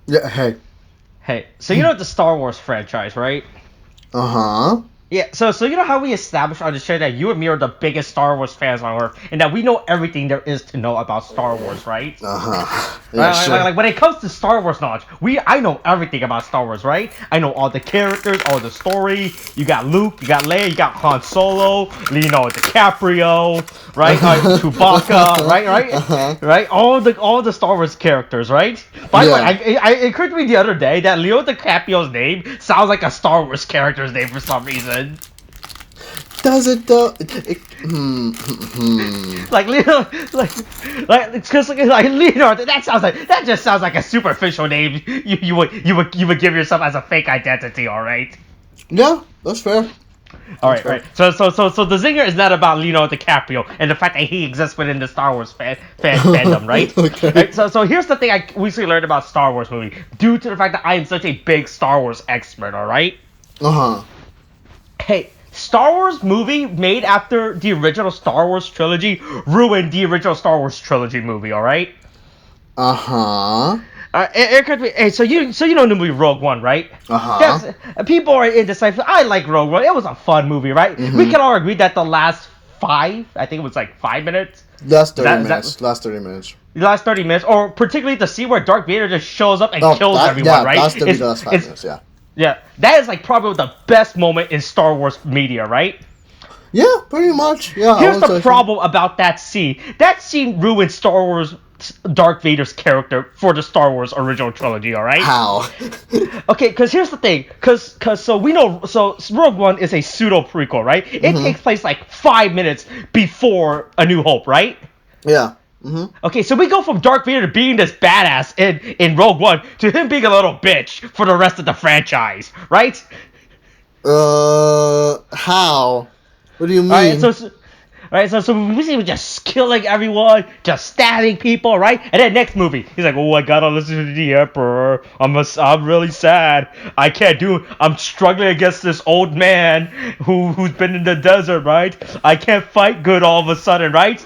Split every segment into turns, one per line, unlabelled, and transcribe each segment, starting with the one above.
Yeah, hey.
Hey, so you know the Star Wars franchise, right?
Uh-huh.
Yeah, so you know how we established on the show that you and me are the biggest Star Wars fans on Earth, and that we know everything there is to know about Star Wars, right?
Uh-huh. Yeah,
Like,
sure.
like when it comes to Star Wars knowledge, I know everything about Star Wars, right? I know all the characters, all the story. You got Luke, you got Leia, you got Han Solo, Leonardo DiCaprio, right? Chewbacca,
Uh-huh.
right? All the Star Wars characters, right? By the way, it occurred to me the other day that Leonardo DiCaprio's name sounds like a Star Wars character's name for some reason.
Does it though?
Like Leonardo, because Leonardo, that just sounds like a superficial name you would give yourself as a fake identity, all right?
Yeah, that's fair.
All right. So the zinger is not about Leonardo DiCaprio and the fact that he exists within the Star Wars fandom, right?
Okay.
Right, so here's the thing I recently learned about Star Wars movie due to the fact that I am such a big Star Wars expert. All right.
Uh-huh.
Hey, Star Wars movie made after the original Star Wars trilogy ruined the original Star Wars trilogy movie. All right.
Uh-huh.
Hey, so you know the movie Rogue One, right?
Uh-huh.
People are indecisive. I like Rogue One. It was a fun movie, right?
Mm-hmm.
We can all agree that the last I think it was like 5 minutes.
Last 30 minutes. Last 30 minutes.
The last 30 minutes, or particularly the scene where Darth Vader just shows up and kills everyone, right?
Last 30 last 5 minutes, yeah.
Yeah, that is like probably the best moment in Star Wars media, right?
Yeah, pretty much. Yeah.
Here's the problem about that scene. That scene ruined Star Wars Darth Vader's character for the Star Wars original trilogy, all right?
How?
Okay, because here's the thing. Because so we know, so Rogue One is a pseudo prequel, right? It takes place like 5 minutes before A New Hope, right?
Yeah. Mm-hmm.
Okay, so we go from Darth Vader being this badass in Rogue One to him being a little bitch for the rest of the franchise, right?
How? What do you mean?
Alright, so we see him just killing everyone, just stabbing people, right? And then next movie, he's like, "Oh, I gotta listen to the Emperor. I'm really sad. I can't do. I'm struggling against this old man who's been in the desert, right? I can't fight good all of a sudden, right?"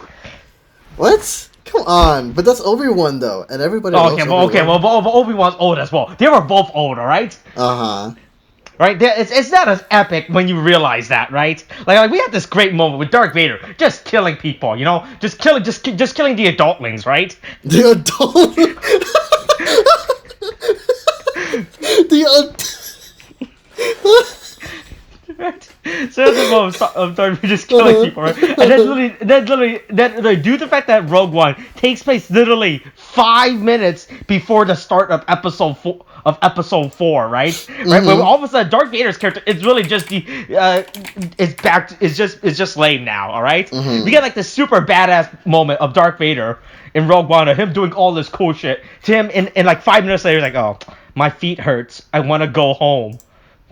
What? Come on, but that's Obi-Wan though, and everybody loves Obi-Wan.
Well, Obi-Wan's old as well. They were both old, alright?
Uh-huh.
Right? It's not as epic when you realize that, right? Like we had this great moment with Darth Vader just killing people, you know? Just killing the adultlings, right?
The adult...
Right? So that's the moment of Darth Vader just killing people, right? And then due to the fact that Rogue One takes place literally 5 minutes before the start of episode 4, right? Right? But all of a sudden, Darth Vader's character is really just it's just lame now, all right? We get like this super badass moment of Darth Vader in Rogue One, of him doing all this cool shit. To him, in like 5 minutes later, he's like, "Oh, my feet hurts. I want to go home.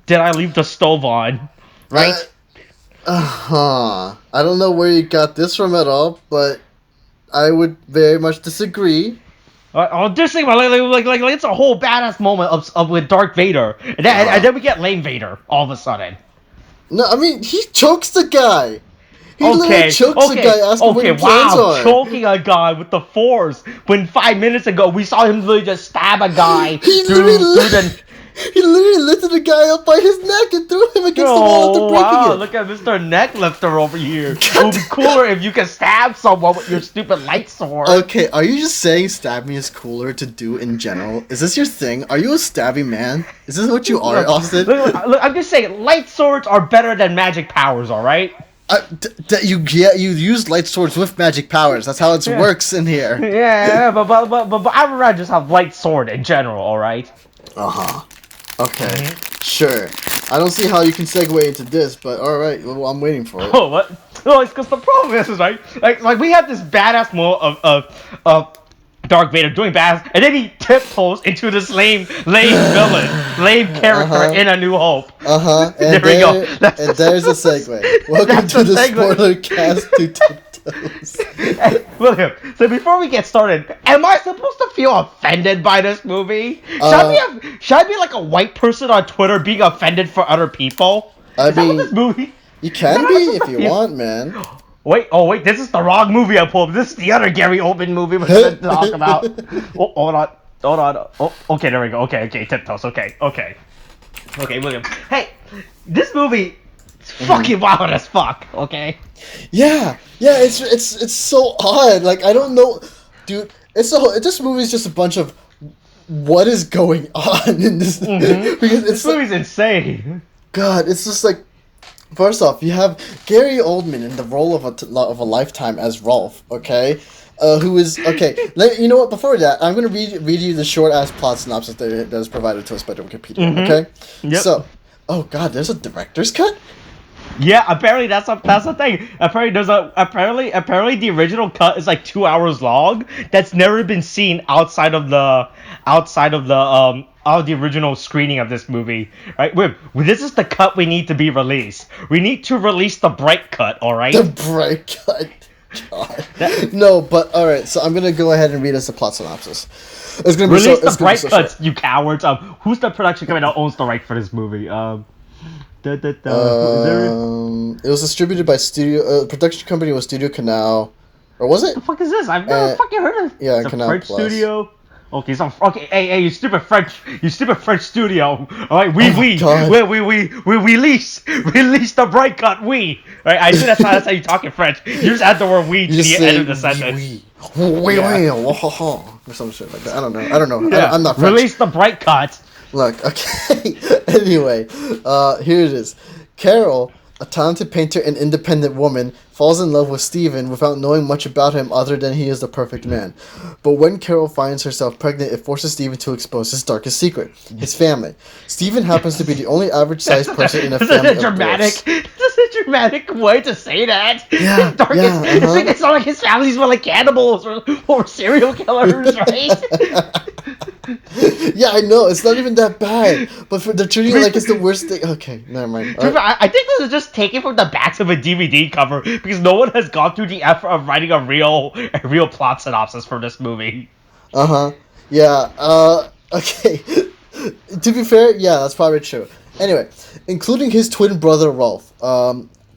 Did I leave the stove on?" Right?
I don't know where you got this from at all, but I would very much disagree.
I'm just saying, like it's a whole badass moment of with Darth Vader, and then we get lame Vader all of a sudden.
No, I mean he chokes the guy. He literally chokes the guy, asking what his plans are.
Choking a guy with the Force when 5 minutes ago we saw him literally just stab a guy
He literally lifted the guy up by his neck and threw him against the wall after breaking it.
Look at Mr. Necklifter over here. It would be cooler if you could stab someone with your stupid light sword.
Okay, are you just saying stabbing is cooler to do in general? Is this your thing? Are you a stabby man? Is this what you are, Austin?
Look, I'm just saying, light swords are better than magic powers, alright?
You use light swords with magic powers. That's how it works in here.
Yeah, but I would rather just have light sword in general, alright?
Uh-huh. Okay, sure. I don't see how you can segue into this, but alright, well, I'm waiting for it.
Oh, what? No, it's because the problem is right? Like we have this badass moment of Darth Vader doing badass, and then he tiptoes into this lame character in A New Hope.
Uh-huh,
and there we go.
And there's a segue. Welcome to the spoiler cast to Tiptoes.
Hey, William, so before we get started, am I supposed to feel offended by this movie? Should I be like a white person on Twitter being offended for other people?
I mean,
this movie?
You can be if you want, man.
Wait, this is the wrong movie I pulled. This is the other Gary Oldman movie we're going to talk about. Oh, hold on. Hold on. Oh, okay, there we go. Okay, Tiptoes. Okay, William. Hey, this movie is fucking wild as fuck. Okay.
Yeah, it's so odd. Like I don't know, dude. This movie is just a bunch of what is going on in this because
This movie's insane.
God, it's just like first off, you have Gary Oldman in the role of a lifetime as Rolf. Okay. Who is okay? You know what? Before that, I'm gonna read you the short ass plot synopsis that is provided to us by the Wikipedia. Okay,
Yep.
So, oh god, there's a director's cut.
Yeah, apparently that's the thing. Apparently the original cut is like 2 hours long. That's never been seen outside of the original screening of this movie. Right? This is the cut we need to be released. We need to release the bright cut. All right.
The bright cut. God. No, but all right. So I'm gonna go ahead and read us the plot synopsis. It's gonna be
release
so,
the bright
so
cuts,
short.
you cowards. Who's the production company that owns the right for this movie? Is there...
It was distributed by production company was Studio Canal, or was it?
What the fuck is this? I've never fucking heard of.
Yeah,
it's
Canal
a French
Plus.
studio. Okay, so hey, you stupid French studio. All right, we release the bright cut. We. All right, I think that's how you talk in French. You just add the word we to the end of the sentence.
Or some shit like that. I don't know.
Yeah.
I'm not French.
Release the bright cut.
Look, okay. Anyway, here it is. Carol, a talented painter and independent woman, falls in love with Steven without knowing much about him other than he is the perfect man. But when Carol finds herself pregnant, it forces Steven to expose his darkest secret, his family. Steven happens to be the only average-sized person in a family of dwarfs.
This is a dramatic way to say that.
Yeah,
His darkest,
yeah,
it's not like his family's more like cannibals or serial killers, right?
Yeah, I know. It's not even that bad. But they're treating it like it's the worst thing. Okay, never mind.
I think this is just taken from the backs of a DVD cover because no one has gone through the effort of writing a real plot synopsis for this movie.
Yeah. Okay. To be fair, yeah, that's probably true. Anyway, including his twin brother Rolf,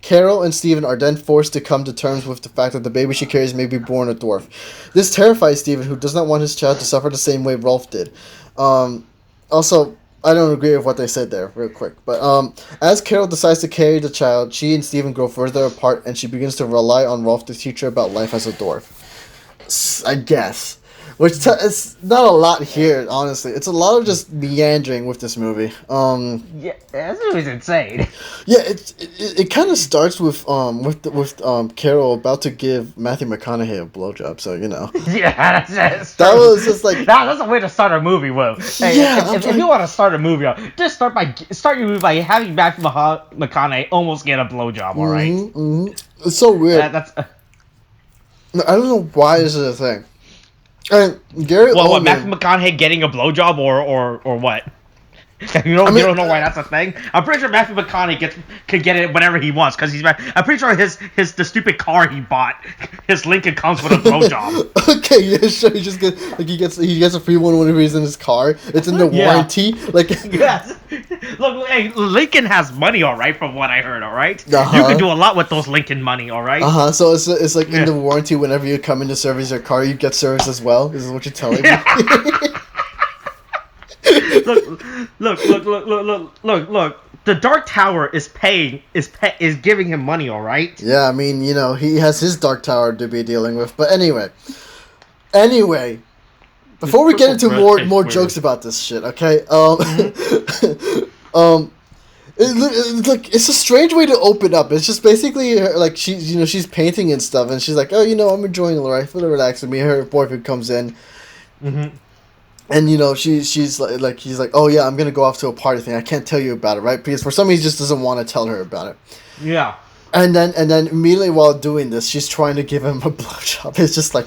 Carol and Steven are then forced to come to terms with the fact that the baby she carries may be born a dwarf. This terrifies Steven, who does not want his child to suffer the same way Rolf did. Also, I don't agree with what they said there, real quick. But as Carol decides to carry the child, she and Steven grow further apart, and she begins to rely on Rolf to teach her about life as a dwarf. I guess. Which it's not a lot here, honestly. It's a lot of just meandering with this movie.
Yeah, this movie's insane.
Yeah, it kind of starts with Carol about to give Matthew McConaughey a blowjob, so you know.
Yeah, that's
that was just like
that's a way to start a movie, Will. Hey,
yeah,
if you want to start a movie, just start your movie by having Matthew McConaughey almost get a blowjob. All right.
It's so weird.
That's.
I don't know why this is a thing. And Gary Oldman.
What Matthew McConaughey getting a blowjob or what? You don't know why that's a thing. I'm pretty sure Matthew McConaughey could get it whenever he wants because I'm pretty sure the stupid car he bought, his Lincoln comes with a blowjob.
Okay, yeah, sure. He gets a free one whenever he's in his car. It's in the warranty. Like
yes. Look, hey, Lincoln has money, all right. From what I heard, all right.
Uh-huh.
You can do a lot with those Lincoln money, all right.
So it's like in the warranty. Whenever you come in to service your car, you get service as well. This is what you're telling me.
Look. The Dark Tower is giving him money, all right?
Yeah, I mean, you know, he has his Dark Tower to be dealing with. But anyway, before we get into more jokes about this shit, okay? It's a strange way to open up. It's just basically like she's painting and stuff, and she's like, oh, I'm enjoying life, relaxing me. Her boyfriend comes in. Mm-hmm. And she's like he's like, oh yeah, I'm gonna go off to a party thing. I can't tell you about it, right? Because for some reason he just doesn't want to tell her about it.
Yeah.
And then immediately while doing this, she's trying to give him a blowjob. It's just like,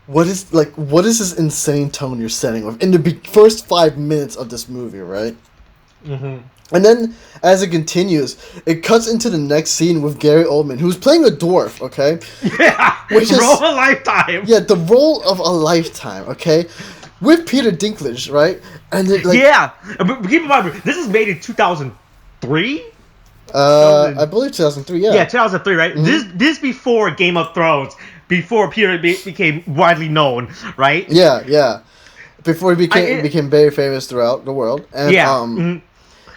what is this insane tone you're setting with in the first 5 minutes of this movie, right? Mm-hmm. And then as it continues, it cuts into the next scene with Gary Oldman, who's playing a dwarf. Okay.
Yeah. Role of a lifetime.
Yeah, the role of a lifetime. Okay. With Peter Dinklage, right? And
yeah, but keep in mind, this is made in 2003.
I believe 2003. Yeah.
Yeah, 2003, right? Mm-hmm. This before Game of Thrones, before Peter became widely known, right?
Yeah. before he became very famous throughout the world. And,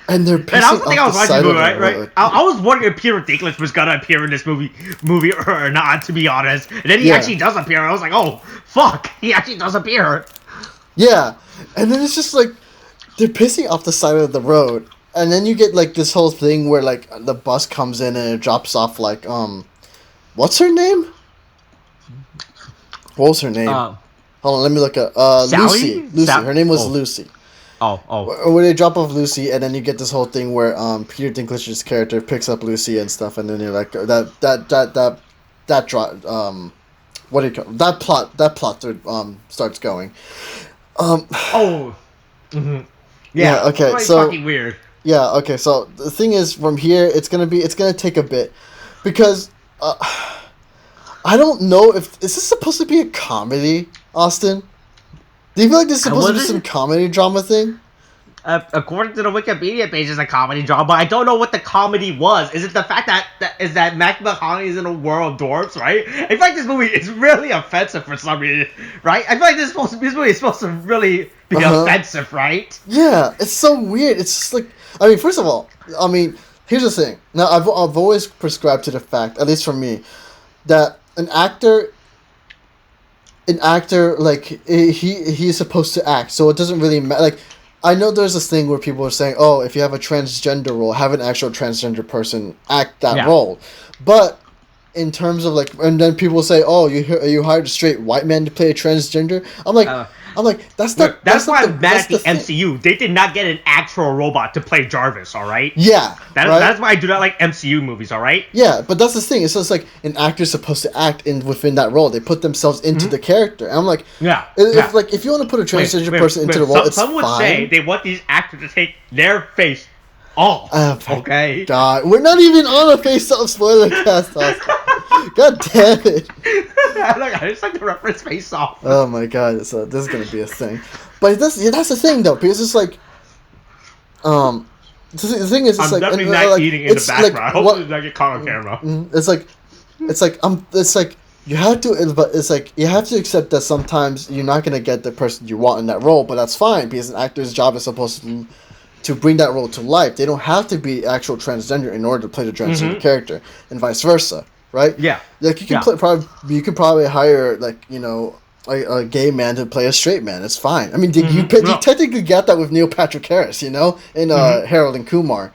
and they're pissing
and I was thinking I was watching the movie, right? I was wondering if Peter Dinklage was gonna appear in this movie or not, to be honest. And then he actually does appear. I was like, oh fuck, he actually does appear.
Yeah, and then it's just like they're pissing off the side of the road, and then you get like this whole thing where like the bus comes in and it drops off like what's her name? What was her name? Hold on, let me look at Lucy. Lucy. Her name was Lucy. Where they drop off Lucy, and then you get this whole thing where Peter Dinklage's character picks up Lucy and stuff, and then you're like what do you call that plot starts going. Yeah. Okay. So
fucking weird.
Yeah. Okay. So the thing is, from here, it's gonna take a bit, because I don't know if is this supposed to be a comedy, Austin. Do you feel like this is supposed to be some comedy drama thing?
According to the Wikipedia page, it's a comedy drama. I don't know what the comedy was. Is it the fact that Matthew McConaughey is in a world of dwarves, right? I feel like this movie is really offensive for some reason, right? I feel like this movie is supposed to really be offensive, right?
Yeah, it's so weird. It's just like, I mean, first of all, I mean, here's the thing. Now, I've always prescribed to the fact, at least for me, that an actor like he's supposed to act, so it doesn't really matter. Like, I know there's this thing where people are saying, oh, if you have a transgender role, have an actual transgender person act that role. But in terms of like, and then people say, oh, you hired a straight white man to play a transgender. I'm like, that's not.
That's why I'm mad at the MCU. They did not get an actual robot to play Jarvis. All right.
Yeah.
That's why I do not like MCU movies. All right.
Yeah, but that's the thing. It's just like an actor's supposed to act within that role. They put themselves into the character. And I'm like, if you want to put a transgender person into the role, it's fine.
Some would say they want these actors to take their face off. Okay.
God, we're not even on a face-off spoiler cast. God damn it.
I just like to reference Face Off.
Oh my god, so this is gonna be a thing. But that's the thing though, because it's like the thing is, it's
I'm
like,
definitely not eating in the background. Like, hopefully I get caught on camera.
It's like you have to, but it's like you have to accept that sometimes you're not gonna get the person you want in that role, but that's fine, because an actor's job is supposed to bring that role to life. They don't have to be actual transgender in order to play the transgender character, and vice versa, right?
Yeah.
Like you can probably hire like, you know, a gay man to play a straight man. It's fine. I mean, you technically got that with Neil Patrick Harris, you know, in Harold and Kumar,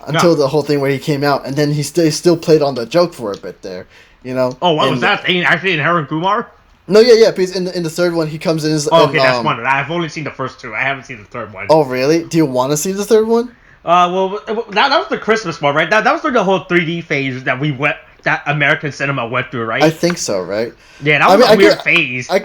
until the whole thing where he came out, and then he still played on the joke for a bit there, you know.
Oh, what was that thing actually in Harold and Kumar?
No, yeah, because in the third one he comes in as...
okay, that's one. I've only seen the first two. I haven't seen the third one.
Oh, really? Do you want to see the third one?
Well, that was the Christmas one, right? That was during the whole 3D phase that American cinema went through, right?
I think so, right?
Yeah, that was a weird phase. I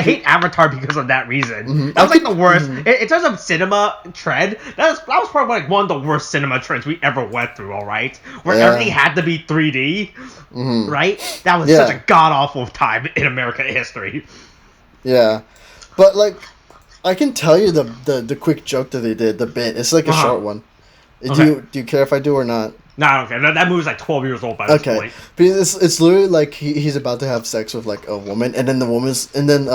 hate Avatar because of that reason. That was like the worst. In terms of cinema trend, that was probably like one of the worst cinema trends we ever went through, alright? Where everything had to be 3D, right? That was such a god-awful time in American history.
Yeah. But, like, I can tell you the quick joke that they did, the bit. It's like a short one. Do you care if I do or not?
No, I don't care. That movie's like 12 years old by this point.
Because it's literally like he's about to have sex with like a woman, and then the woman's, and then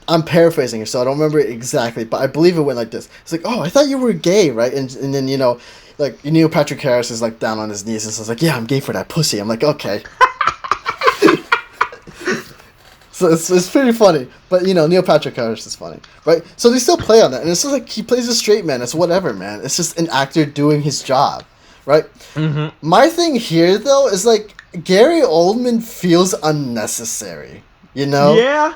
I'm paraphrasing it, so I don't remember it exactly, but I believe it went like this. It's like, oh, I thought you were gay, right? And then, you know, like Neil Patrick Harris is like down on his knees and says like, yeah, I'm gay for that pussy. I'm like, okay. So it's pretty funny, but you know, Neil Patrick Harris is funny, right? So they still play on that, and it's just like he plays a straight man. It's whatever, man. It's just an actor doing his job, right? My thing here though is like Gary Oldman feels unnecessary, you know?
Yeah.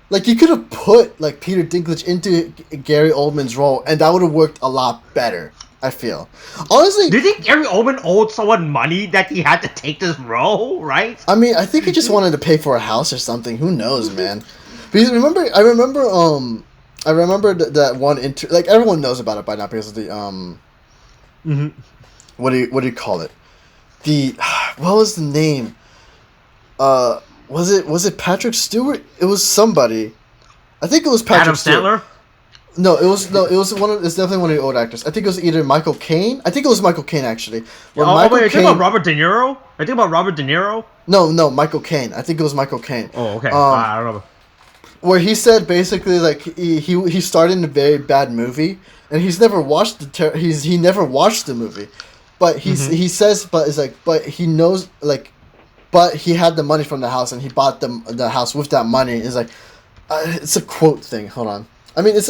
Like you could have put like Peter Dinklage into Gary Oldman's role, and that would have worked a lot better. I feel. Honestly...
Do you think Gary Oldman owed someone money that he had to take this role, right?
I mean, I think he just wanted to pay for a house or something. Who knows, man? Because I remember that one like everyone knows about it by now because of the what do you call it? What was the name? Was it Patrick Stewart? It was somebody. I think it was Patrick Stewart.
Adam Sandler?
No, it was it's definitely one of the old actors. I think it was either Michael Caine. I think it was Michael Caine actually.
Wait, you're talking about Robert De Niro? No,
Michael Caine. I think it was Michael Caine.
Oh, okay. I don't know.
where he said basically like he started in a very bad movie and he's never watched he never watched the movie, but he says but it's like but he knows like but he had the money from the house and he bought the house with that money. It's like it's a quote thing. Hold on. I mean, it's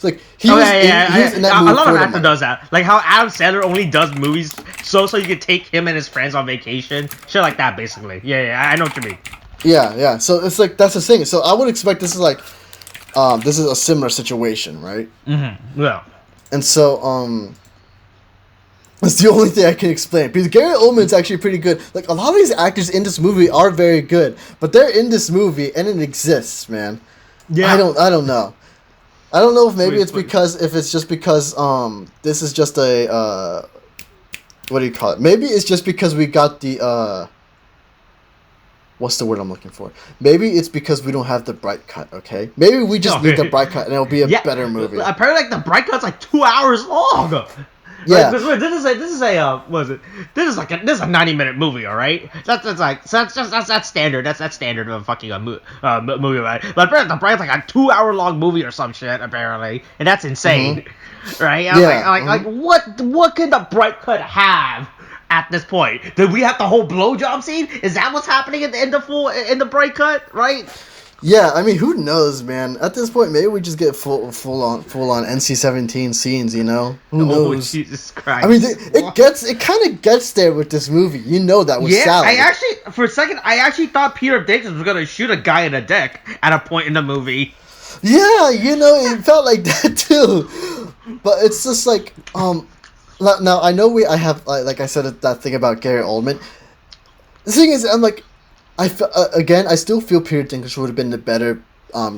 like he was in that movie.
A lot of actors does that. Like how Adam Sandler only does movies so you can take him and his friends on vacation, shit like that, basically. Yeah, I know what you mean.
Yeah. So it's like that's the thing. So I would expect this is like, this is a similar situation, right?
Mm-hmm. Yeah.
And so that's the only thing I can explain because Gary Oldman's actually pretty good. Like a lot of these actors in this movie are very good, but they're in this movie and it exists, man. Yeah. I don't know. I don't know if maybe it's just because this is just a what do you call it? Maybe it's just because we got the what's the word I'm looking for? Maybe it's because we don't have the bright cut, okay? Maybe we just need the bright cut and it'll be a better movie.
Apparently like the bright cut's like 2 hours long.
Yeah.
Right, this is a what is it? This is a 90-minute movie, all right? That's standard. That's standard of a fucking movie, right? But apparently the Bright's like a 2-hour-long movie or some shit apparently, and that's insane, right? Like what could the Bright cut have at this point? Did we have the whole blowjob scene? Is that what's happening in the Bright cut, right?
Yeah, I mean, who knows, man? At this point, maybe we just get full on NC-17 scenes, you know? Who knows?
Jesus Christ!
I mean, it kind of gets there with this movie, you know that with Sally.
For a second, I actually thought Peter Dinklage was gonna shoot a guy in the dick at a point in the movie.
Yeah, you know, it felt like that too. But it's just like, now I know I have like I said that thing about Gary Oldman. The thing is, I'm like. I still feel Peter Dinklage would have been the better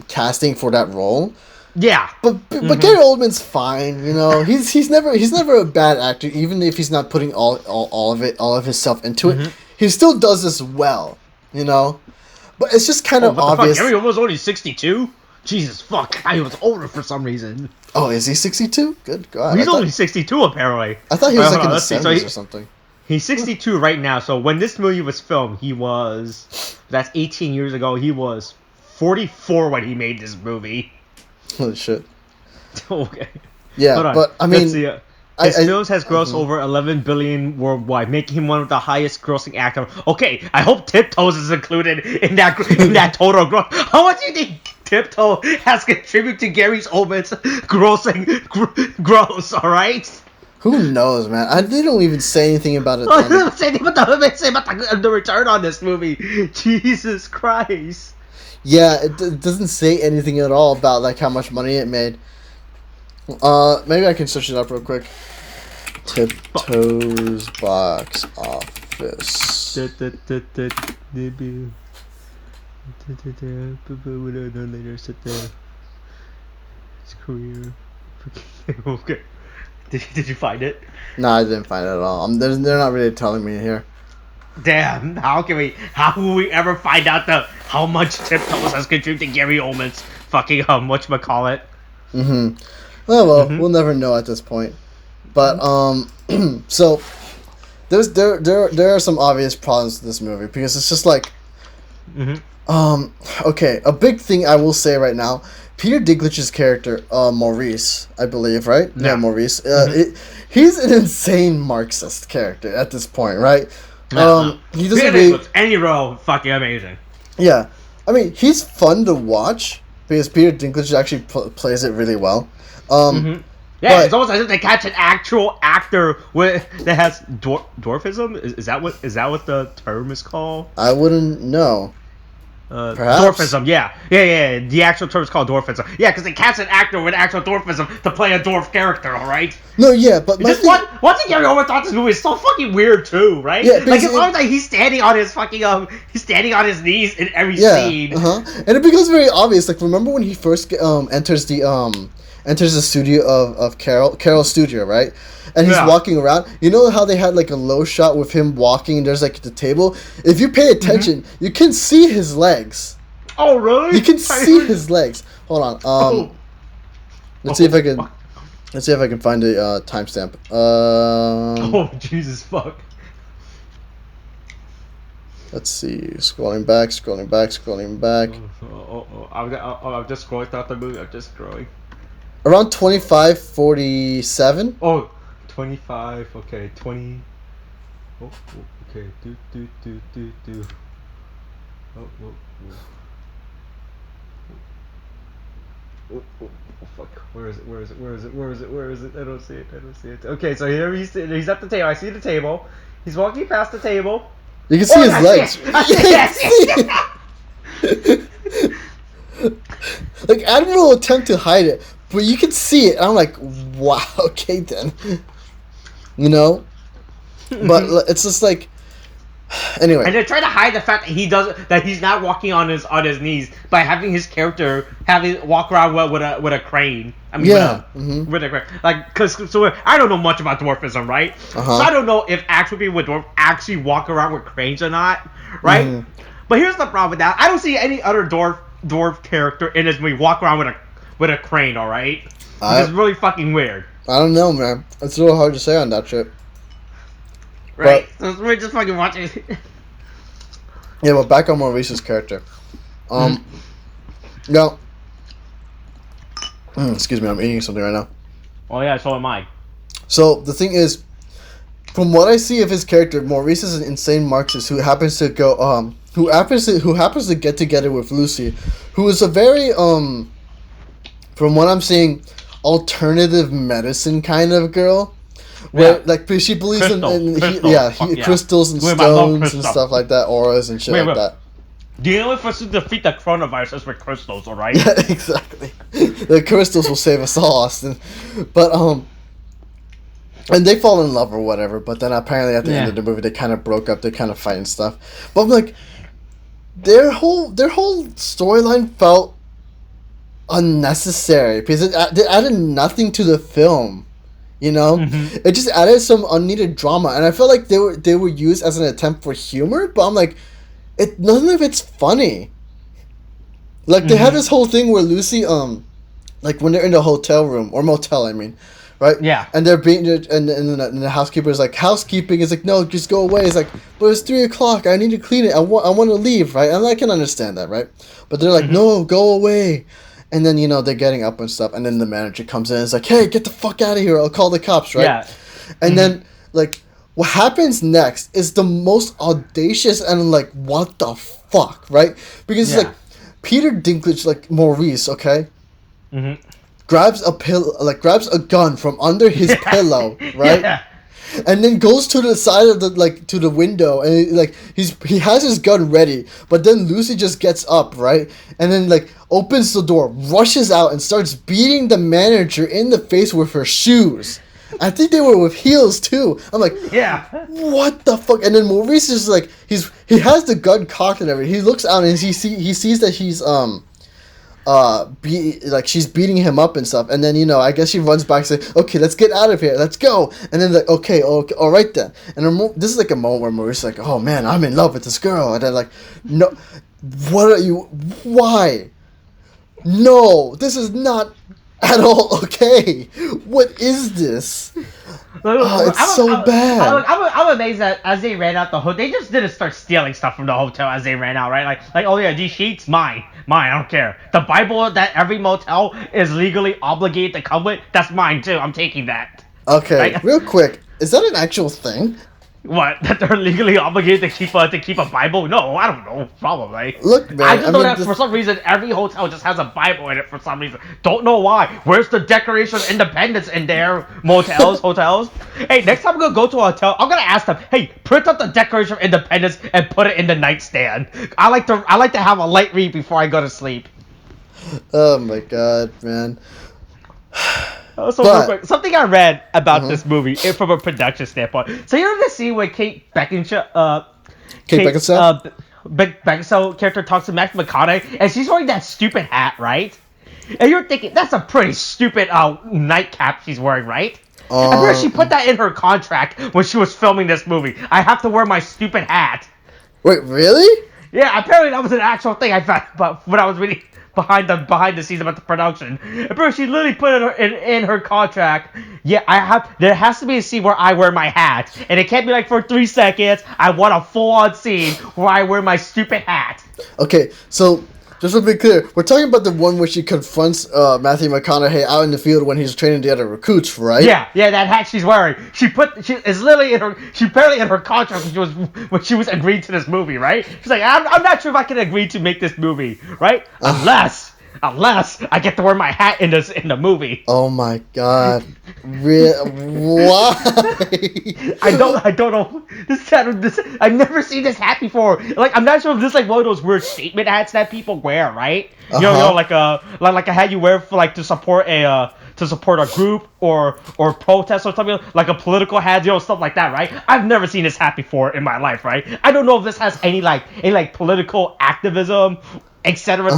casting for that role.
Yeah,
but Gary Oldman's fine. You know, he's never a bad actor, even if he's not putting all of his self into it. He still does this well. You know, but it's just kind of obvious.
Gary Oldman was only 62. Jesus fuck, I was older for some reason.
Oh, is he 62? Good God,
he's only 62 apparently.
I thought he was like in the 70s or something.
He's 62 right now, so when this movie was filmed, that's 18 years ago, he was 44 when he made this movie.
Holy shit.
Okay.
Yeah, but I mean...
His films has grossed over 11 billion worldwide, making him one of the highest grossing actors. Okay, I hope Tiptoes is included in that total gross. How much do you think Tiptoe has contributed to Gary Oldman's gross, alright?
Who knows, man? They don't even say anything about it.
They don't say anything about the return on this movie. Jesus Christ.
Yeah, it doesn't say anything at all about like how much money it made. Maybe I can search it up real quick. Tiptoes box office.
His career. Okay. Did you find it?
No, I didn't find it at all. They're not really telling me here.
Damn! How will we ever find out how much Tiptoes has contributed to Gary Oldman's fucking whatchamacallit?
Oh well, we'll never know at this point. But so there are some obvious problems with this movie because it's just like, okay, a big thing I will say right now. Peter Dinklage's character, Maurice, I believe, right? Yeah, Maurice. He's an insane Marxist character at this point, right? He doesn't really...
any role fucking amazing.
Yeah. I mean, he's fun to watch because Peter Dinklage actually plays it really well.
Yeah, but, it's almost as if they catch an actual actor that has dwarfism. Is that what the term is called?
I wouldn't know.
Dwarfism, yeah. The actual term is called dwarfism. Yeah, because they cast an actor with actual dwarfism to play a dwarf character, all right?
No, yeah, but
once again, Gary Oldman thought this movie is so fucking weird too, right?
Yeah,
like it's almost like he's standing on his fucking he's standing on his knees in every scene.
And it becomes very obvious. Like, remember when he first enters the studio of Carol's studio, right? And he's walking around. You know how they had like a low shot with him walking and there's like the table? If you pay attention, you can see his legs.
Oh, really?
You can see his legs. Hold on. Let's see if I can find a timestamp.
Oh, Jesus fuck.
Let's see. Scrolling back, scrolling back, scrolling back.
I'm just scrolling throughout the movie. I'm just scrolling.
Around 25:47.
Oh, 25. Okay, 20. Oh, okay. Do. Oh. Oh, fuck. Where is it? I don't see it. Okay, so here he's at the table. I see the table. He's walking past the table.
You can see his legs. Like, Admiral will attempt to hide it, but you can see it. I'm like, wow, okay then. You know? But it's just like, anyway.
And they're trying to hide the fact that he's not walking on his knees by having his character walk around with a crane. I mean, with a crane. Like, so I don't know much about dwarfism, right? So I don't know if actual people with dwarf actually walk around with cranes or not, right? But here's the problem with that. I don't see any other dwarf character in this movie walk around with a crane. All right, it's really fucking weird.
I don't know, man. It's a little hard to say on that shit.
Right, so we're just fucking watching.
Yeah, but back on Maurice's character. Now, excuse me, I'm eating something right now.
Oh yeah, so am I.
So the thing is, from what I see of his character, Maurice is an insane Marxist who happens to go, who happens to get together with Lucy, who is a very from what I'm seeing, alternative medicine kind of girl. Where like she believes in crystals and stones and stuff like that, auras and shit like that.
Do you know if us to defeat the coronavirus is with crystals, alright?
Yeah, exactly. The crystals will save us all, Austin. But and they fall in love or whatever. But then apparently at the end of the movie they kind of broke up. They kind of fight and stuff. But I'm like, their whole storyline felt unnecessary because it added nothing to the film. You know, it just added some unneeded drama, and I felt like they were used as an attempt for humor. But I'm like, none of it's funny. Like they have this whole thing where Lucy, like when they're in the hotel room or motel, I mean, right? Yeah. And they're being and the housekeeper is like, housekeeping is like, no, just go away. It's like, but it's 3:00. I need to clean it. I want to leave, right? And I can understand that, right? But they're like, no, go away. And then, they're getting up and stuff. And then the manager comes in and is like, hey, get the fuck out of here. I'll call the cops, right? Yeah. And then, like, what happens next is the most audacious and, like, what the fuck, right? Because it's like, Peter Dinklage, like, Maurice, okay? Grabs a gun from under his pillow, right? Yeah. And then goes to the side of to the window, and he has his gun ready, but then Lucy just gets up, right? And then opens the door, rushes out, and starts beating the manager in the face with her shoes. I think they were with heels too. I'm like, yeah, what the fuck? And then Maurice is like, he has the gun cocked and everything. He looks out and he sees that he's she's beating him up and stuff, and then I guess she runs back and says, okay, let's get out of here, let's go. And then okay, all right then. And this is like a moment where Maurice is like, oh man, I'm in love with this girl. And then no, what are you, why? No, this is not at all okay. What is this? It's so bad.
I'm amazed that as they ran out the hotel, they just didn't start stealing stuff from the hotel as they ran out, right? Like oh yeah, these sheets, mine, I don't care. The Bible that every motel is legally obligated to come with, that's mine too. I'm taking that.
Okay, right? Real quick, is that an actual thing?
What? That they're legally obligated to keep a Bible? No, I don't know. Probably.
Look, man.
I just know that for some reason every hotel just has a Bible in it for some reason. Don't know why. Where's the Declaration of Independence in their motels, hotels? Hey, next time I'm gonna go to a hotel, I'm gonna ask them, hey, print out the Declaration of Independence and put it in the nightstand. I like to have a light read before I go to sleep.
Oh my god, man.
So real quick, something I read about this movie from a production standpoint. So you know the scene where Kate Beckinsale character talks to Matthew McConaughey, and she's wearing that stupid hat, right? And you're thinking, that's a pretty stupid nightcap she's wearing, right? I heard she put that in her contract when she was filming this movie. I have to wear my stupid hat.
Wait, really?
Yeah, apparently that was an actual thing I found about when I was reading behind the scenes about the production. And bro, she literally put in her contract. Yeah, there has to be a scene where I wear my hat, and it can't be like for 3 seconds. I want a full-on scene where I wear my stupid hat.
Okay, so just to be clear, we're talking about the one where she confronts Matthew McConaughey out in the field when he's training the other recruits, right?
Yeah, that hat she's wearing. She is literally in her. She apparently in her contract when she was agreeing to this movie, right? She's like, I'm not sure if I can agree to make this movie, right? Unless I get to wear my hat in the movie.
Oh my god. Why?
I don't know. This I've never seen this hat before. Like, I'm not sure if this is like one of those weird statement hats that people wear, right? You know, like a hat you wear for like to support a group or protest or something, like a political hat, stuff like that, right? I've never seen this hat before in my life, right? I don't know if this has any political activism, etc.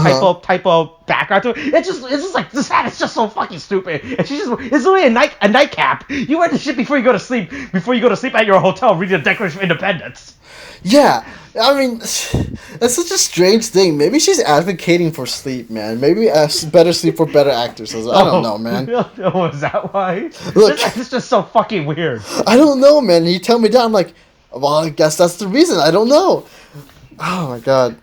type of background to it. It's just like, this hat is just so fucking stupid. And it's literally a nightcap. You wear this shit before you go to sleep at your hotel reading the Declaration of Independence.
Yeah, I mean, that's such a strange thing. Maybe she's advocating for sleep, man. Maybe better sleep for better actors. I don't know, man.
Oh, is that why?
Look,
it's just so fucking weird.
I don't know, man. You tell me that, I'm like, well, I guess that's the reason. I don't know. Oh my god.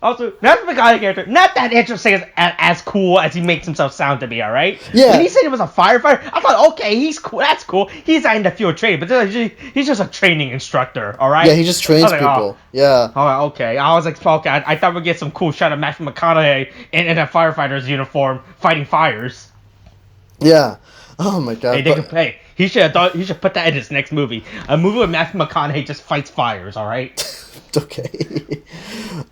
Also, Matthew McConaughey character, not that interesting as cool as he makes himself sound to be, alright?
Yeah.
When he said he was a firefighter, I thought, okay, he's cool, that's cool. He's not in the field training, but he's just a training instructor, alright?
Yeah, he just trains people.
Oh,
yeah.
Oh, okay. I was like, okay, I thought we'd get some cool shot of Matthew McConaughey in a firefighter's uniform fighting fires.
Yeah. Oh my god.
Hey, he should put that in his next movie. A movie where Matthew McConaughey just fights fires, alright?
Okay.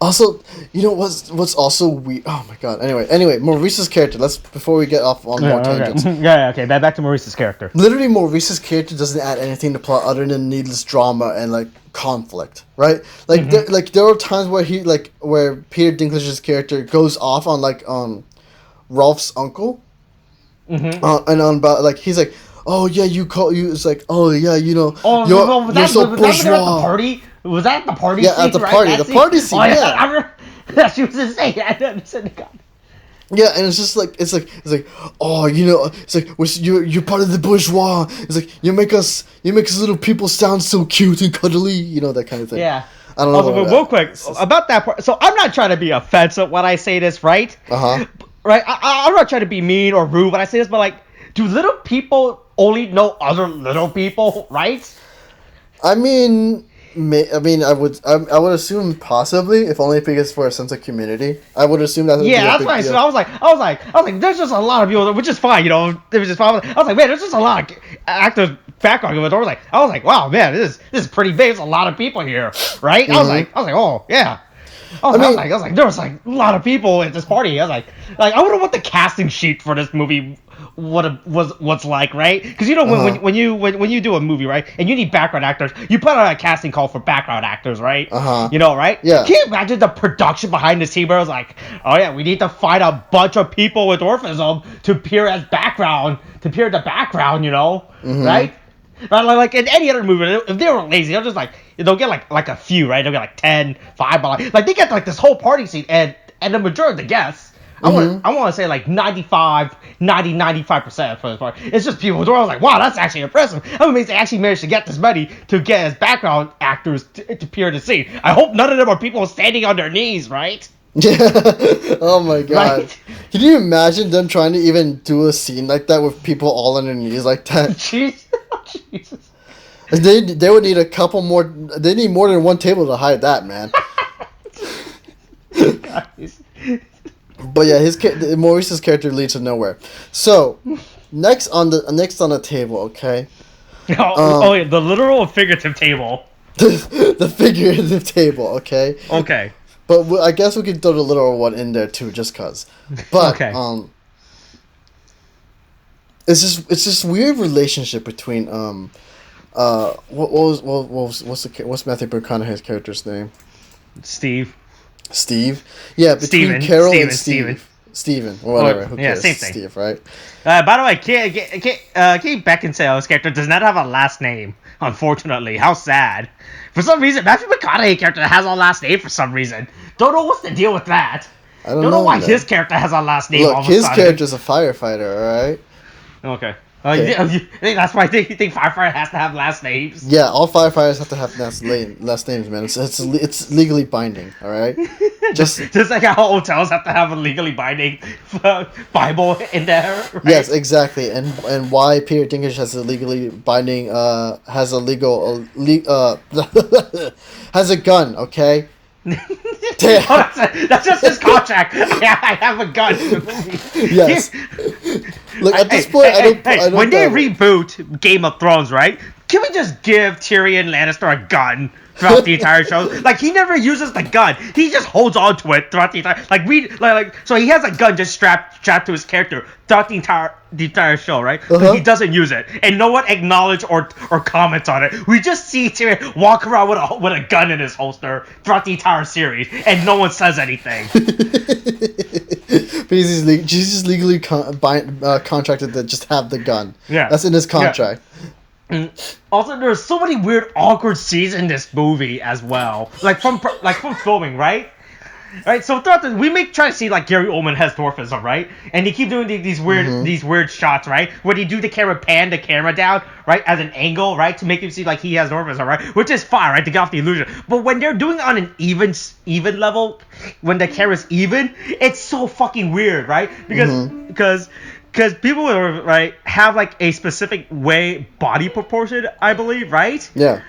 Also, you know what's also weird? Oh my god. Anyway, Maurice's character. Before we get off on more tangents.
Okay. Back to Maurice's character.
Literally, Maurice's character doesn't add anything to plot other than needless drama and like conflict, right? Like, there are times where where Peter Dinklage's character goes off on Rolf's uncle, and on about like he's like, oh yeah, it's like, oh yeah, you know, you're so bourgeois.
Party? Was that at the party?
Yeah,
scene,
at the
right?
party. The party scene.
Oh,
yeah.
I remember, she was insane.
Yeah, and it's just like it's like oh, you know, it's like you're part of the bourgeois. It's like you make us little people sound so cute and cuddly, you know, that kind of thing.
Yeah.
I don't know.
Also, real quick about that part. So I'm not trying to be offensive when I say this, right? Right. I'm not trying to be mean or rude when I say this, but like, do little people only know other little people, right?
I mean, I would assume possibly, if only because for a sense of community. I would assume that.
Yeah, that's right. So I was like, there's just a lot of people, which is fine, you know. It was just fine. I was like, man, there's just a lot of actors background. I was like, wow, man, this is pretty big. There's a lot of people here, right? I was like, oh yeah. I was like, there was like a lot of people at this party. I was like, I wonder what the casting sheet for this movie what's like, right? Because you know when you do a movie, right, and you need background actors, you put out a casting call for background actors, right? You know, right?
Yeah.
Can you imagine the production behind the scene where it was like, oh yeah, we need to find a bunch of people with orphanism to appear in the background, you know, right? Like in any other movie, if they were lazy, they'll get like a few, right? They'll get like 10, 5, but like they get like this whole party scene, and the majority of the guests, I want to say like 95% for this part, it's just people. I was like, wow, that's actually impressive. I'm amazed they actually managed to get this money to get as background actors to appear in the scene. I hope none of them are people standing on their knees, right?
Yeah. Oh my god.
Right?
Can you imagine them trying to even do a scene like that with people all on their knees like that?
Jesus.
They would need a couple more. They need more than one table to hide that, man. But yeah, Maurice's character leads to nowhere. So next on the table, okay.
Yeah, the literal or figurative table.
The figurative table, okay.
Okay.
But I guess we could throw the literal one in there too, just cause. But
okay.
It's this weird relationship between what's Matthew McConaughey's character's name?
Steve.
Yeah, between
Steven.
Carol and Steve. Steven, or whatever. Who cares?
Same thing.
Steve, right?
By the way, Kate Beckinsale's character does not have a last name, unfortunately. How sad. For some reason, Matthew McConaughey's character has a last name for some reason. Don't know what's the deal with that.
I don't
Don't know why
man.
his character has a last name.
Look,
all of
his
a sudden.
character's a firefighter, all right?
Okay.
Okay.
That's why you think firefighter has to have last names.
Yeah, all firefighters have to have last names, man. It's legally binding, all right?
Just like how hotels have to have a legally binding Bible in there. Right?
Yes, exactly, and why Peter Dinklage has a legally binding has a legal has a gun, okay? Damn.
That's just his contract. I have a gun.
Yes. Look, at this point, I don't.
When they reboot Game of Thrones, right? Can we just give Tyrion Lannister a gun throughout the entire show? Like, he never uses the gun. He just holds on to it throughout the entire. So he has a gun just strapped to his character throughout the entire show, right? But he doesn't use it, and no one acknowledges or comments on it. We just see Tyrion walk around with a gun in his holster throughout the entire series, and no one says anything.
Because he's just legally contracted to just have the gun.
Yeah,
that's in his contract.
Yeah. Also, there's so many weird, awkward scenes in this movie as well, like from filming, right? Right, so throughout we try to see like Gary Oldman has dwarfism, right? And they keep doing these weird shots, right? Where they do the pan the camera down, right, as an angle, right, to make him see like he has dwarfism, right? Which is fine, right, to get off the illusion. But when they're doing it on an even level, when the camera's even, it's so fucking weird, right? Because people right have like a specific way body proportion, I believe, right?
Yeah.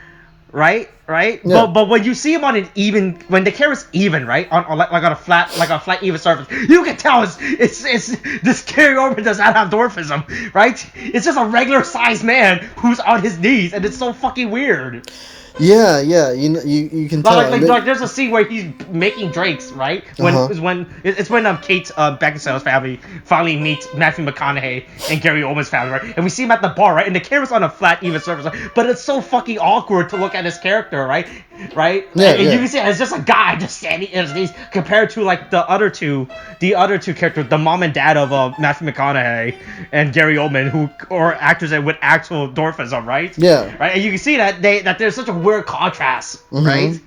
Right.
Yeah.
But when you see him on an even, when the camera's even, right, on a flat even surface, you can tell it's this Gary Oldman does not have dwarfism, right? It's just a regular sized man who's on his knees, and it's so fucking weird.
Yeah, you can tell.
Like there's a scene where he's making drinks, right? When Kate Beckinsale's family finally meets Matthew McConaughey and Gary Oldman's family, right? And we see him at the bar, right? And the camera's on a flat, even surface, right? But it's so fucking awkward to look at his character, right? Right?
Yeah,
and you can see it's just a guy just standing in his knees compared to like the other two characters, the mom and dad of Matthew McConaughey and Gary Oldman, who are actors that with actual dwarfism, right?
Yeah.
Right? And you can see that there's such a weird contrast, right?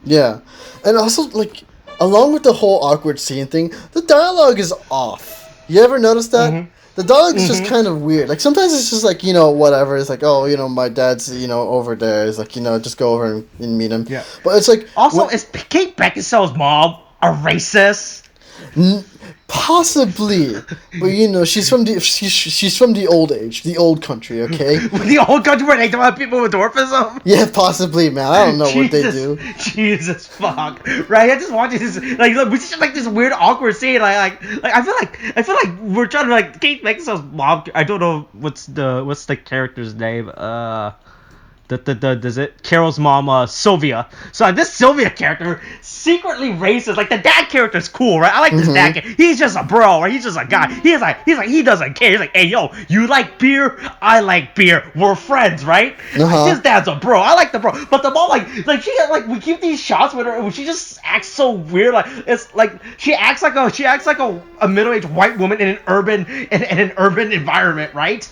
Yeah, and also like along with the whole awkward scene thing, the dialogue is off. You ever notice that? The dialogue is just kind of weird. Like sometimes it's just like whatever. It's like my dad's over there. It's like just go over and meet him. Yeah. But it's like
also is Kate Beckinsale's mom a racist?
Possibly, but she's from the old age, the old country, okay?
The old country where they don't have people with dwarfism?
Yeah, possibly, man. I don't know what they do.
Jesus fuck, right? I just watching this look, we just like this weird awkward scene. Like I feel like we're trying to like Kate Beckinsale's mom. I don't know what's the character's name. Does it Carol's mom, Sylvia? So this Sylvia character secretly racist. Like the dad character's cool, right? I like this dad. He's just a bro, right? He's just a guy. He's like he doesn't care. He's like, hey yo, you like beer? I like beer. We're friends, right? His dad's a bro. I like the bro. But the mom we keep these shots with her. She just acts so weird. Like it's like she acts like a middle-aged white woman in an urban environment, right?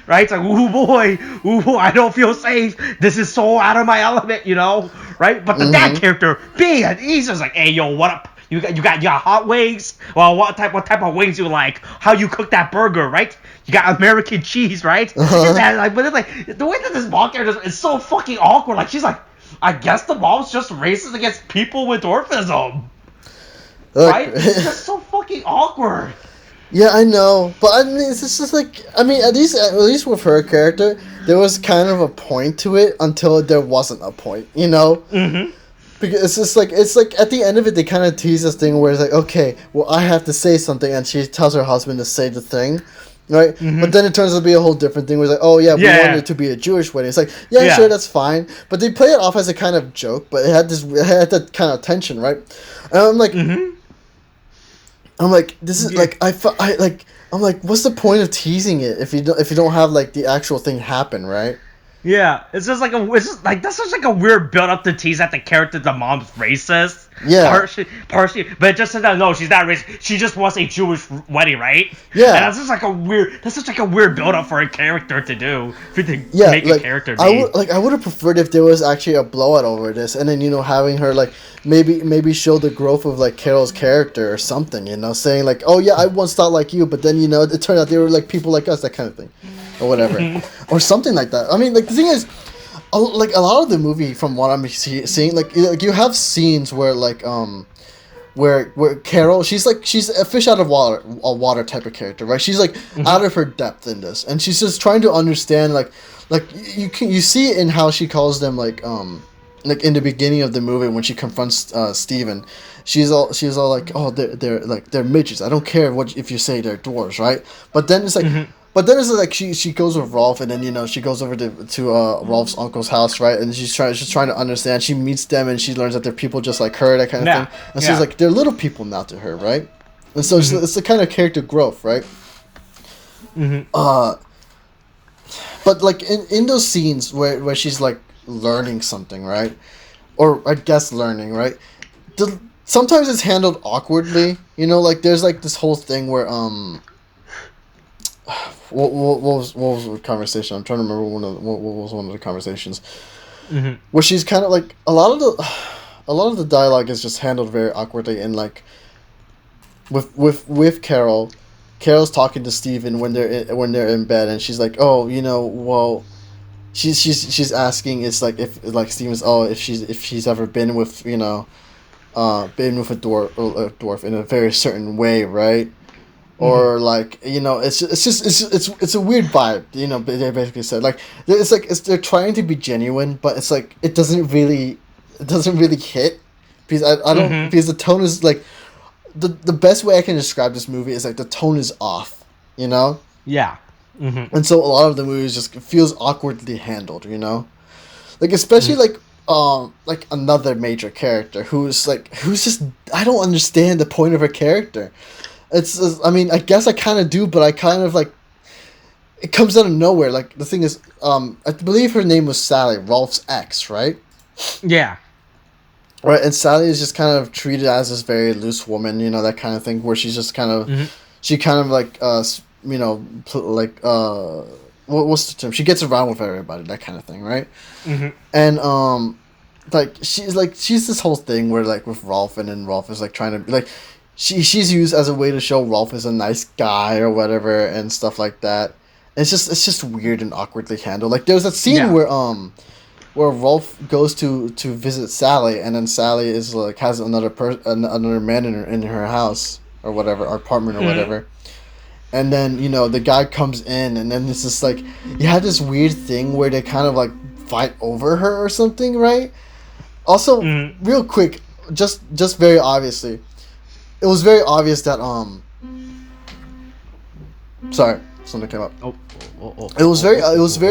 Right? It's like, ooh boy, I don't feel safe. This is so out of my element, right? But the dad character, he's just like, hey yo, what up? You got hot wings? Well, what type of wings you like? How you cook that burger, right? You got American cheese, right? But it's like the way that this mom character is so fucking awkward. Like she's like, I guess the mom's just racist against people with dwarfism, right? It's just so fucking awkward.
Yeah, I know, but I mean, it's just like at least with her character, there was kind of a point to it until there wasn't a point, Because it's like at the end of it, they kind of tease this thing where it's like, okay, well, I have to say something, and she tells her husband to say the thing, right? But then it turns out to be a whole different thing. Where it's like, oh yeah, we wanted it to be a Jewish wedding. It's like, yeah, sure, that's fine, but they play it off as a kind of joke, but it had that kind of tension, right? And I'm like. I'm like, this is like I'm like, what's the point of teasing it if you don't have like the actual thing happen, right?
Yeah, it's just like that's such like a weird build up to tease that the mom's racist.
Yeah.
Partially, but it just says that no, she's not racist. She just wants a Jewish wedding, right?
Yeah.
And that's such like a weird build up for a character to do. To
Yeah,
make
like
a character.
I would have preferred if there was actually a blowout over this, and then having her like maybe show the growth of like Carol's character or something, saying like, oh yeah, I once thought like you, but then it turned out they were like people like us, that kind of thing, or whatever, or something like that. I mean, like the thing is, like a lot of the movie, from what I'm seeing, like you have scenes where like where Carol, she's a fish out of water type of character, right? She's like out of her depth in this, and she's just trying to understand like you see it in how she calls them like in the beginning of the movie when she confronts Steven. She's all like, oh, they're midgets. I don't care what if you say they're dwarves, right? But then it's like. But then it's like she goes with Rolf, and then she goes over to Rolf's uncle's house, right? And she's trying to understand. She meets them, and she learns that they're people just like her, that kind of thing. And she's like, they're little people now to her, right? And so it's the kind of character growth, right? But like in those scenes where she's like learning something, right? Or I guess learning, right? Sometimes it's handled awkwardly, like there's like this whole thing where what was the conversation? I'm trying to remember what was one of the conversations where she's kind of like a lot of the dialogue is just handled very awkwardly, and like with Carol. Carol's talking to Steven when they're in bed, and she's like, oh, well, she's asking, it's like if like Steven's, oh, if she's ever been with been with a dwarf in a very certain way, right? Or like it's a weird vibe, they basically said like they're trying to be genuine, but it's like it doesn't really hit, because I don't because the tone is like the best way I can describe this movie is like the tone is off,
Yeah.
And so a lot of the movie just feels awkwardly handled, like especially like another major character who's just, I don't understand the point of her character. It's I mean, I guess I kind of do, but I kind of like it comes out of nowhere. Like the thing is, I believe her name was Sally, Rolf's ex, right?
Yeah.
Right, and Sally is just kind of treated as this very loose woman, that kind of thing, where she's just kind of, she kind of like, what's the term? She gets around with everybody, that kind of thing, right? And like she's this whole thing where like with Rolf, and then Rolf is like trying to like. She's used as a way to show Rolf is a nice guy or whatever and stuff like that. And it's just weird and awkwardly handled. Like there's that scene where Rolf goes to visit Sally, and then Sally is like has another man in her house or whatever, or apartment or whatever. And then the guy comes in, and then it's just like you had this weird thing where they kind of like fight over her or something, right? Also, real quick, just very obviously. It was very obvious that sorry, something came up. It was very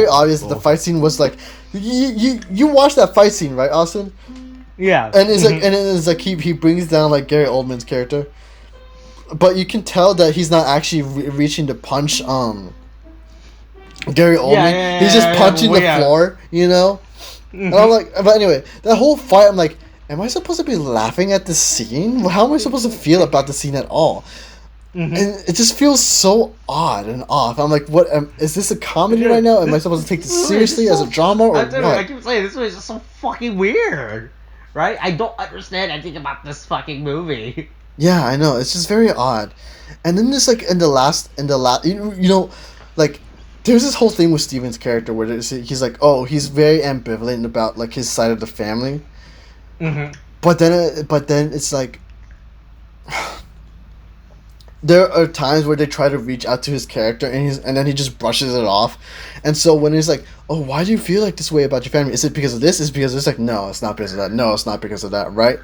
obvious that the fight scene was like you watched that fight scene, right, Austin?
Yeah.
And it's like he brings down like Gary Oldman's character, but you can tell that he's not actually reaching to punch Gary Oldman.
Yeah,
he's just punching the floor, And I'm like, but anyway, that whole fight, I'm like, am I supposed to be laughing at this scene? How am I supposed to feel about the scene at all? And it just feels so odd and off. I'm like, what? Is this a comedy right now? Am I supposed to take this seriously as a drama or what?
I keep saying this movie is just so fucking weird, right? I don't understand anything about this fucking movie.
Yeah, I know. It's just very odd. And then there's like in the last, like there's this whole thing with Steven's character where he's like, oh, he's very ambivalent about like his side of the family. But then it's like there are times where they try to reach out to his character, and then he just brushes it off. And so when he's like, oh, why do you feel like this way about your family? Is it because of this? Is it because of this? Like, no, it's not because of that. No, it's not because of that, right?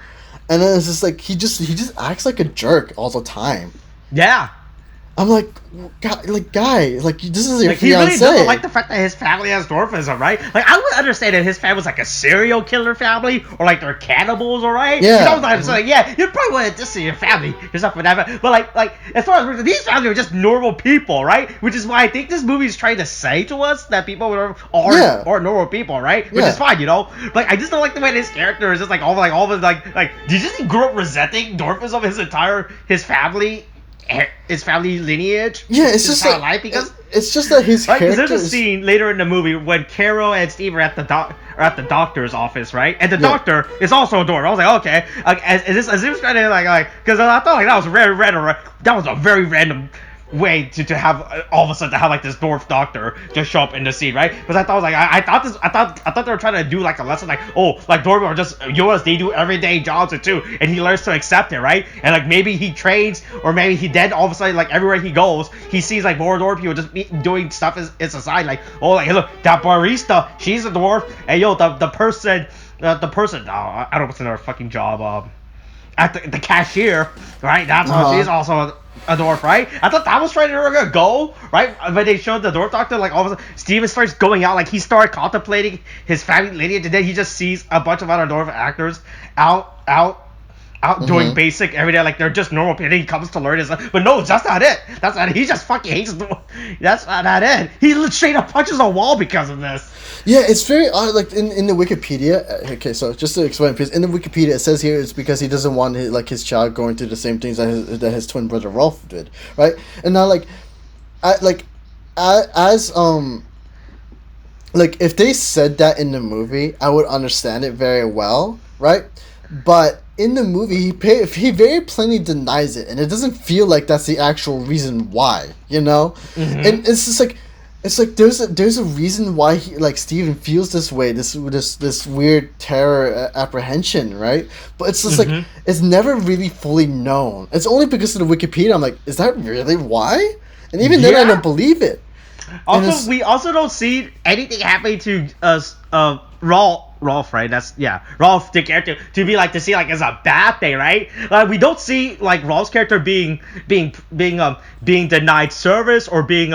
And then it's just like he just acts like a jerk all the time.
Yeah.
I'm like, guy, like this is your
Like, he really
fiance.
doesn't like the fact that his family has dwarfism, right? Like, I would understand if his family's like a serial killer family, or like they're cannibals, alright?
Yeah.
I was like, so, like, yeah, you probably want to see your family, or something like that. But like, as far as these families are just normal people, right? Which is why I think this movie is trying to say to us that people are normal people, right? Which is fine, you know. Like, I just don't like the way this character is just like all of his like. Did you just grow up resenting dwarfism his family lineage?
Yeah, it's just like
life, because
it's just that his
right, because
character.
there's a scene later in the movie when Carol and Steve are at the doctor's office, right? And the doctor is also a dwarf. I was like, okay, as he was trying to like, because I thought like that was very random. That was a very random way to have all of a sudden to have like this dwarf doctor just show up in the scene, right? Because I thought I thought they were trying to do like a lesson, like, oh, like dwarves are just yours, they do everyday jobs too, and he learns to accept it, right? And like maybe he trains, or maybe he then all of a sudden, like, everywhere he goes, he sees like more dwarf people just doing stuff in society, like, oh, like, hey, look, that barista, she's a dwarf, and yo, the person, I don't know what's in her fucking job, at the cashier, right? That's she's also a dwarf, right? I thought that was trying to go, right? When they showed the dwarf doctor, like, all of a sudden, Steven starts going out, like, he started contemplating his family lineage, and then he just sees a bunch of other dwarf actors out doing basic every day, like they're just normal people. He comes to learn his, but no, that's not it. That's not it. He just fucking hates dwarf. That's not it. He straight up punches a wall because of this.
Yeah, it's very odd. Like in the Wikipedia. Okay, so just to explain, because in the Wikipedia it says here it's because he doesn't want his child going through the same things that his twin brother Rolf did, right? And now like if they said that in the movie, I would understand it very well, right? But in the movie, he very plainly denies it, and it doesn't feel like that's the actual reason why, you know.
Mm-hmm.
And it's just like. It's like there's a reason why he, like, Steven feels this way, this weird terror apprehension, right? But it's just like it's never really fully known. It's only because of the Wikipedia I'm like, is that really why? And even then I don't believe it.
Also, we also don't see anything happening to Rolf, right? Rolf, the character, to be like, to see like as a bad thing, right? Like, we don't see like Rolf's character being denied service, or being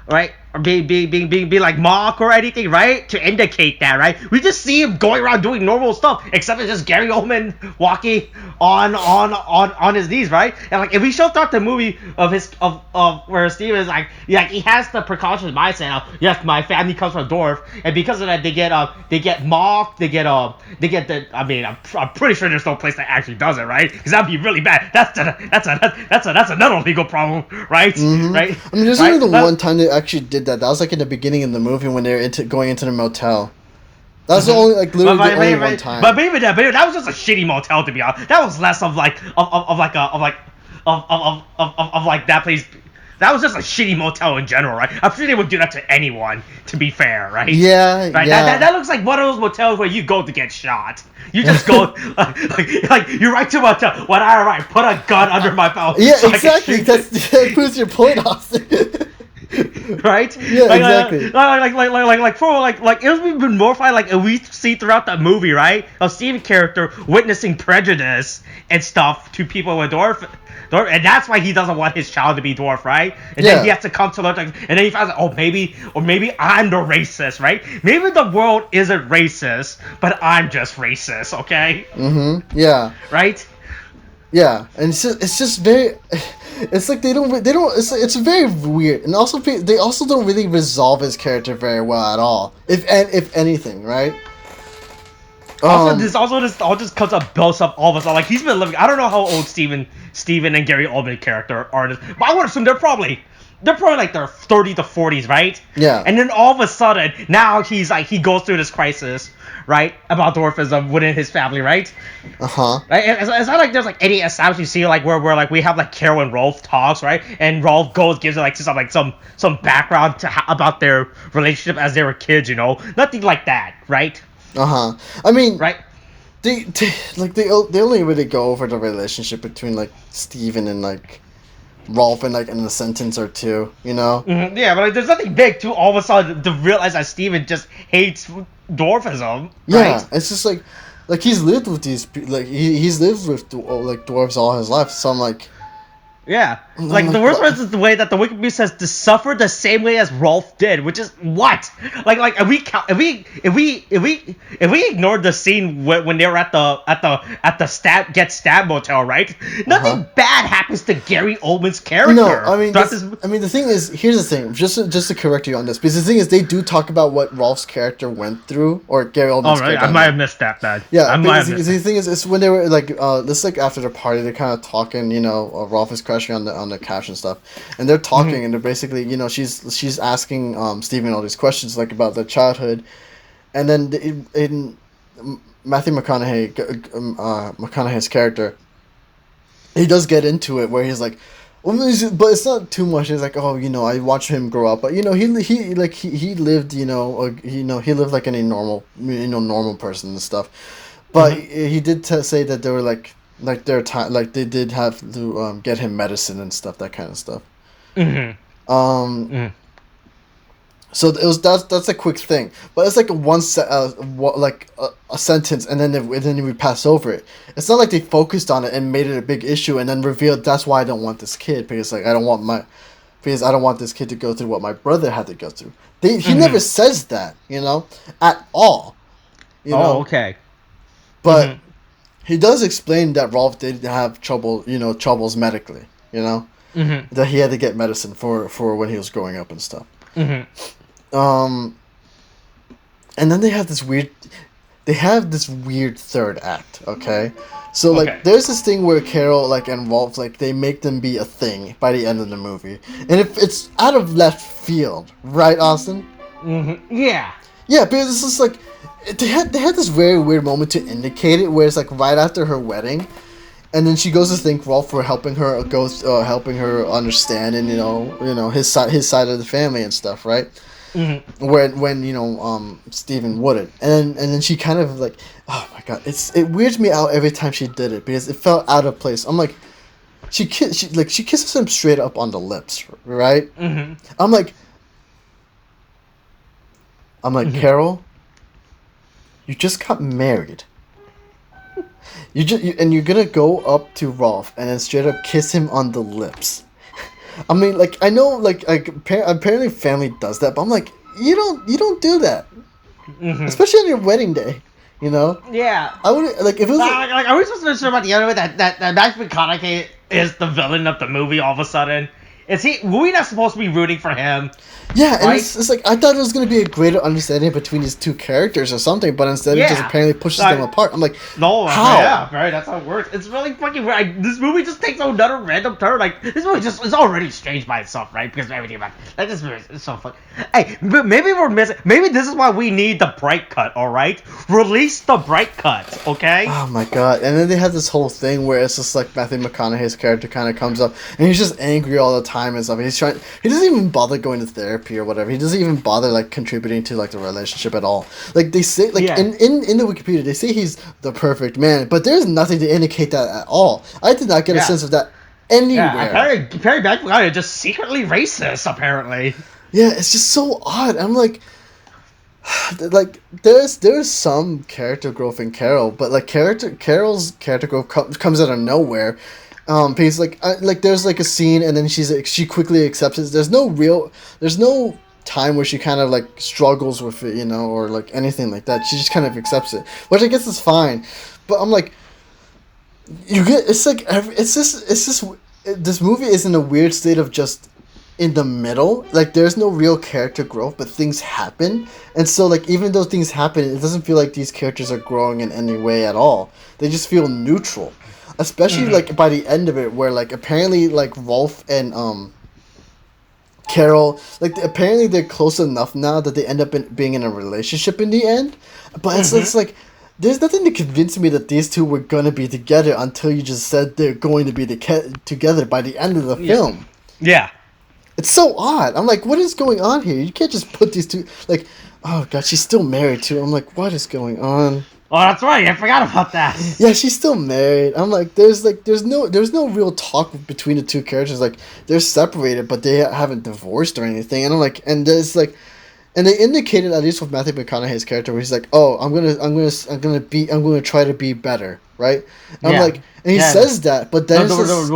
right? Or being like mocked or anything, right? To indicate that, right? We just see him going around doing normal stuff, except it's just Gary Oldman walking on his knees, right? And like, if we show throughout the movie of where Steve is like he has the precautions mindset of, yes, my family comes from Dwarf, and because of that they get mocked, they get I'm pretty sure there's no place that actually does it, right? Because that'd be really bad. That's another legal problem, right? Right?
I mean, there's only the one time they actually did that. That was like in the beginning of the movie when they were going into the motel. That was the only, like, literally the only one time.
But maybe that was just a shitty motel, to be honest. That was less of like that place. That was just a shitty motel in general, right? I'm sure they would do that to anyone, to be fair, right?
Yeah,
right?
yeah.
That looks like one of those motels where you go to get shot. You just go, like you right to a motel. What? All right, put a gun under my belt.
Yeah, so exactly. That proves your point, Austin.
Right?
Yeah, exactly.
Like it was even more fun. Like we see throughout the movie, right? Of Steven's character witnessing prejudice and stuff to people with dwarf, and that's why he doesn't want his child to be dwarf, right? And then he has to come to learn, and then he finds out, oh, maybe I'm the racist, right? Maybe the world isn't racist, but I'm just racist, okay?
Yeah.
Right?
Yeah, and it's just very. It's like they don't. It's very weird, and also they also don't really resolve his character very well at all, if anything, right?
This all just comes up, builds up all of us. Like, he's been living. I don't know how old Steven and Gary Oldman character are, but I would assume they're probably like their 30 to 40s, right?
Yeah.
And then all of a sudden, now he's like, he goes through this crisis, right, about dwarfism within his family, right? Right. It's not like there's like any establishment you see like where like we have like Carol and Rolf talks, right? And Rolf gives it like some background about their relationship as they were kids, you know, nothing like that, right?
I mean,
right.
They only really go over the relationship between like Steven and like Rolf in a sentence or two, you know?
Yeah, but like, there's nothing big to all of a sudden to realize that Steven just hates dwarfism.
Yeah,
right?
It's just like he's lived with these, like he's lived with like dwarves all his life. So I'm like,
yeah. Like the worst part is the way that the Wikipedia says to suffer the same way as Rolf did, which is what? Like if we ignored the scene when they were at the stab motel, right? Nothing bad happens to Gary Oldman's character.
No, I mean, the thing is, here's the thing. Just to correct you on this, because the thing is, they do talk about what Rolf's character went through, or Gary Oldman's character.
I might have missed that. Bad.
Yeah, the thing is, it's when they were like, this like after the party, they're kind of talking. You know, Rolf is crashing on the couch and stuff, and they're talking, and they're basically, you know, she's asking Steven all these questions like about their childhood, and then in Matthew McConaughey's character, he does get into it where he's like, well, but it's not too much. He's like, oh, you know, I watched him grow up, but you know, he lived, you know, he lived like any normal person and stuff, but he did say that they were like their time, like they did have to get him medicine and stuff, that kind of stuff. So it was that's a quick thing, but it's like a sentence, and then we pass over it. It's not like they focused on it and made it a big issue, and then revealed that's why I don't want this kid, because like I don't want this kid to go through what my brother had to go through. He never says that, you know, at all. You know?
Okay.
But he does explain that Rolf did have troubles medically, you know, that he had to get medicine for when he was growing up and stuff. And then they have this weird third act, okay? So, like, there's this thing where Carol, like, and Rolf, like, they make them be a thing by the end of the movie. And if it's out of left field, right, Austin?
Yeah.
Yeah, because it's just, like, they had this very weird moment to indicate it, where it's, like, right after her wedding, and then she goes to thank Rolf for helping her understand, and, you know, his side of the family and stuff, right? When you know Steven wouldn't, and then she kind of like, oh my god, it weirds me out every time she did it, because it felt out of place. I'm like, she kisses him straight up on the lips, right? I'm like, Carol, you just got married. You're gonna go up to Rolf and then straight up kiss him on the lips. I mean, like, I know, like apparently family does that, but I'm like, you don't do that, especially on your wedding day, you know?
Yeah.
I would like if it was
like are we supposed to assume about the end of it that Matthew McConaughey is the villain of the movie all of a sudden? Were we not supposed to be rooting for him?
Yeah, and it's like, I thought it was going to be a greater understanding between these two characters or something, but instead it just apparently pushes them apart. I'm like,
no,
how?
Yeah, right, that's how it works. It's really fucking weird. This movie just takes another random turn. Like, this movie just is already strange by itself, right? Because of everything about it. Like, this movie is so fun. Hey, maybe we're missing. Maybe this is why we need the bright cut, alright? Release the bright cut, okay?
Oh my god. And then they have this whole thing where it's just like Matthew McConaughey's character kind of comes up, and he's just angry all the time and stuff. He doesn't even bother going to therapy or whatever. He doesn't even bother like contributing to like the relationship at all. Like they say, like in the Wikipedia, they say he's the perfect man, but there's nothing to indicate that at all. I did not get a sense of that anywhere.
Yeah, Perry McConaughey is just secretly racist, apparently.
Yeah, it's just so odd. I'm like there's some character growth in Carol, but like Carol's character growth comes out of nowhere. Because like there's like a scene, and then she quickly accepts it. There's no time where she kind of like struggles with it, you know, or like anything like that. She just kind of accepts it, which I guess is fine. But I'm like, this movie is in a weird state of just in the middle. Like there's no real character growth, but things happen, and so like even though things happen, it doesn't feel like these characters are growing in any way at all. They just feel neutral. Especially like by the end of it, where like apparently like Rolf and Carol, like apparently they're close enough now that they end up being in a relationship in the end. But it's like there's nothing to convince me that these two were gonna be together until you just said they're going to be together by the end of the film.
Yeah,
it's so odd. I'm like, what is going on here? You can't just put these two like, oh god, she's still married too. I'm like, what is going on?
Oh, that's right. I forgot about that.
Yeah, she's still married. I'm like, there's no real talk between the two characters. Like, they're separated, but they haven't divorced or anything. And I'm like, and there's like, And they indicated, at least with Matthew McConaughey's character, where he's like, "Oh, I'm gonna try to be better, right?" And I'm
Yeah.
like, and he
Yeah.
says that, but then it's just,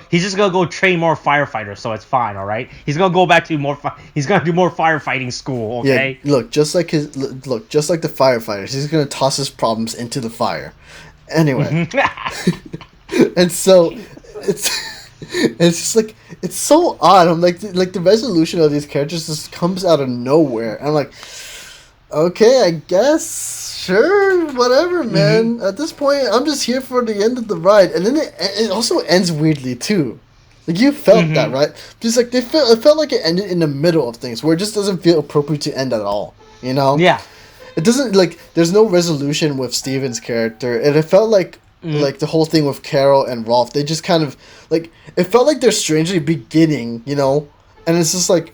He's just gonna go train more firefighters, so it's fine, all right. He's gonna go back to he's gonna do more firefighting school, okay?
yeah, just like the firefighters, he's gonna toss his problems into the fire. Anyway, and so it's just like it's so odd. I'm like the resolution of these characters just comes out of nowhere. And I'm like, okay, I guess, sure, whatever, man. At this point, I'm just here for the end of the ride. And then it also ends weirdly too. Like you felt that, right? Just like it felt like it ended in the middle of things, where it just doesn't feel appropriate to end at all. You know?
Yeah.
It doesn't, like, there's no resolution with Steven's character, and it felt like the whole thing with Carol and Rolf, they just kind of, like, it felt like they're strangely beginning, you know, and it's just like,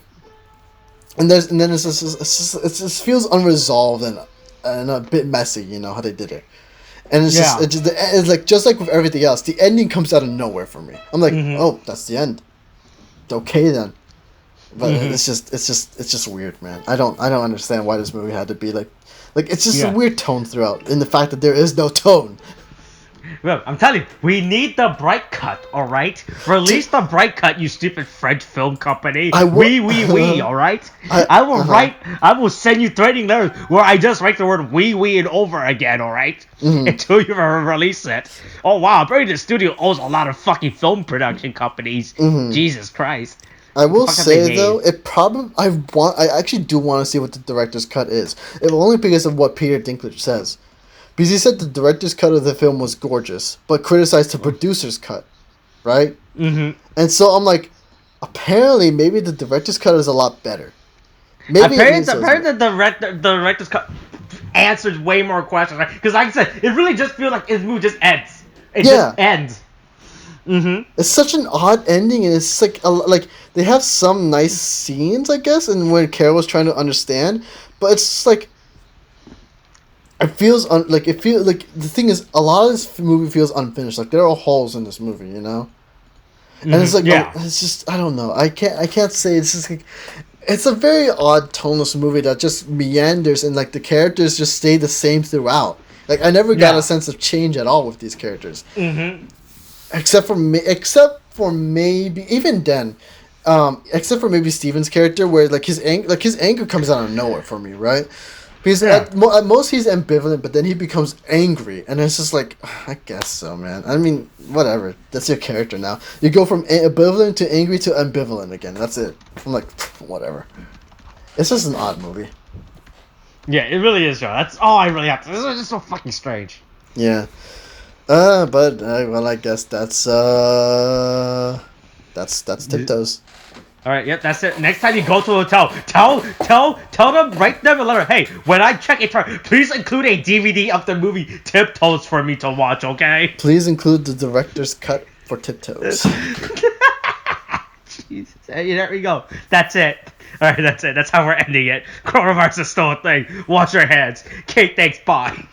and then it just feels unresolved and a bit messy, you know, how they did it, and it's like just like with everything else, the ending comes out of nowhere for me. I'm like, oh, that's the end. Okay then. But it's just weird, man. I don't understand why this movie had to be like it's just a weird tone throughout, in the fact that there is no tone.
Well, I'm telling you, we need the bright cut, all right? Release the bright cut, you stupid French film company. All right? I will send you threatening letters where I just write the word we and over again, all right? Until you release it. Oh, wow, apparently the studio owes a lot of fucking film production companies. Jesus Christ.
I will say though, I actually do want to see what the director's cut is. If only because of what Peter Dinklage says. Because he said the director's cut of the film was gorgeous, but criticized the producer's cut, right? And so I'm like, apparently maybe the director's cut is a lot better. Maybe
apparently the director's cut answers way more questions, right? Because like I said, it really just feels like this movie just ends. It just ends.
It's such an odd ending, and it's like they have some nice scenes, I guess, and when Carol was trying to understand, but it's just like it feels like the thing is, a lot of this movie feels unfinished. Like there are holes in this movie, you know, and it's like it's just, I don't know. I can't say, it's just like, it's a very odd toneless movie that just meanders, and like the characters just stay the same throughout. Like I never got a sense of change at all with these characters. Except for maybe even then, except for maybe Steven's character, where like his anger comes out of nowhere for me, right? Because at most he's ambivalent, but then he becomes angry, and it's just like, I guess so, man. I mean, whatever. That's your character now. You go from ambivalent to angry to ambivalent again. That's it. I'm like, whatever. It's just an odd movie.
Yeah, it really is, Joe. That's all I really have to. This is just so fucking strange.
Yeah. But well, I guess that's Tiptoes.
All right, yep, that's it. Next time you go to a hotel, tell them, write them a letter. Hey, when I check it, please include a DVD of the movie Tiptoes for me to watch, okay?
Please include the director's cut for Tiptoes.
Jesus, hey, there we go. That's it. All right, that's it. That's how we're ending it. Coronavirus is still a thing. Wash your hands. Okay, thanks. Bye.